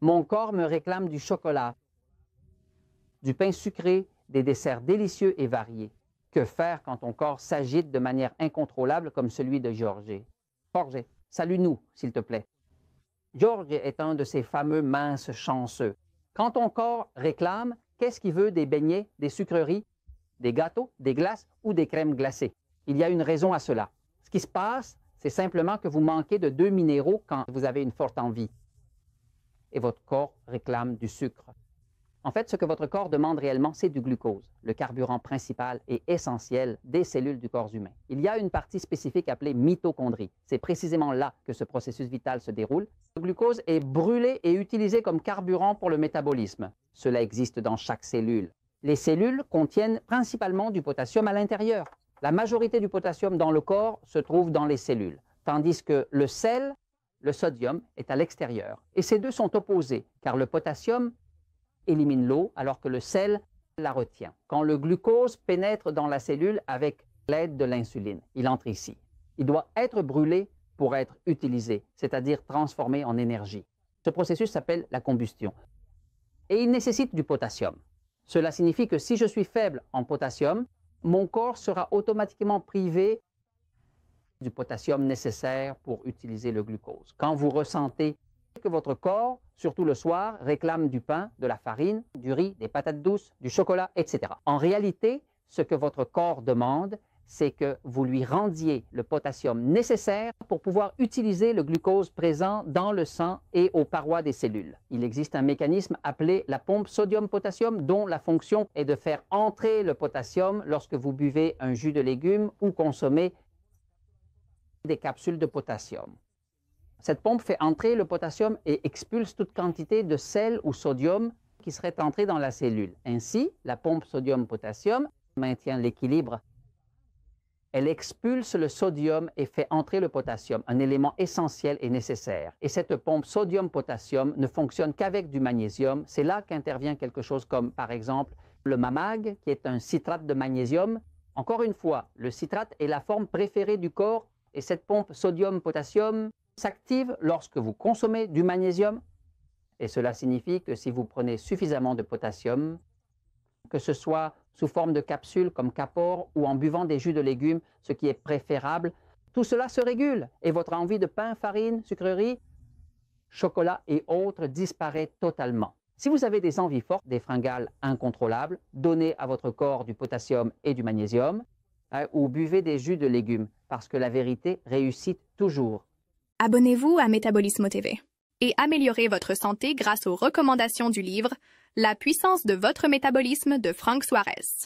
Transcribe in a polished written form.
Mon corps me réclame du chocolat, du pain sucré, des desserts délicieux et variés. Que faire quand ton corps s'agite de manière incontrôlable comme celui de Jorge? Jorge, salue-nous, s'il te plaît. Jorge est un de ces fameux minces chanceux. Quand ton corps réclame, qu'est-ce qu'il veut? Des beignets, des sucreries, des gâteaux, des glaces ou des crèmes glacées? Il y a une raison à cela. Ce qui se passe, c'est simplement que vous manquez de 2 minéraux quand vous avez une forte envie. Et votre corps réclame du sucre. En fait, ce que votre corps demande réellement, c'est du glucose, le carburant principal et essentiel des cellules du corps humain. Il y a une partie spécifique appelée mitochondrie. C'est précisément là que ce processus vital se déroule. Le glucose est brûlé et utilisé comme carburant pour le métabolisme. Cela existe dans chaque cellule. Les cellules contiennent principalement du potassium à l'intérieur. La majorité du potassium dans le corps se trouve dans les cellules, tandis que le sel, le sodium, est à l'extérieur. Et ces deux sont opposés, car le potassium élimine l'eau, alors que le sel la retient. Quand le glucose pénètre dans la cellule avec l'aide de l'insuline, il entre ici. Il doit être brûlé pour être utilisé, c'est-à-dire transformé en énergie. Ce processus s'appelle la combustion. Et il nécessite du potassium. Cela signifie que si je suis faible en potassium, mon corps sera automatiquement privé du potassium nécessaire pour utiliser le glucose. Quand vous ressentez que votre corps, surtout le soir, réclame du pain, de la farine, du riz, des patates douces, du chocolat, etc. En réalité, ce que votre corps demande, c'est que vous lui rendiez le potassium nécessaire pour pouvoir utiliser le glucose présent dans le sang et aux parois des cellules. Il existe un mécanisme appelé la pompe sodium-potassium dont la fonction est de faire entrer le potassium lorsque vous buvez un jus de légumes ou consommez des capsules de potassium. Cette pompe fait entrer le potassium et expulse toute quantité de sel ou sodium qui serait entré dans la cellule. Ainsi, la pompe sodium-potassium maintient l'équilibre. Elle expulse le sodium et fait entrer le potassium, un élément essentiel et nécessaire. Et cette pompe sodium-potassium ne fonctionne qu'avec du magnésium. C'est là qu'intervient quelque chose comme, par exemple, le Mamag, qui est un citrate de magnésium. Encore une fois, le citrate est la forme préférée du corps et cette pompe sodium-potassium s'active lorsque vous consommez du magnésium. Et cela signifie que si vous prenez suffisamment de potassium, que ce soit sous forme de capsules comme Capor ou en buvant des jus de légumes, ce qui est préférable, tout cela se régule et votre envie de pain, farine, sucreries, chocolat et autres disparaît totalement. Si vous avez des envies fortes, des fringales incontrôlables, donnez à votre corps du potassium et du magnésium ou buvez des jus de légumes parce que la vérité réussit toujours. Abonnez-vous à Métabolisme TV et améliorez votre santé grâce aux recommandations du livre « La puissance de votre métabolisme » de Frank Suarez.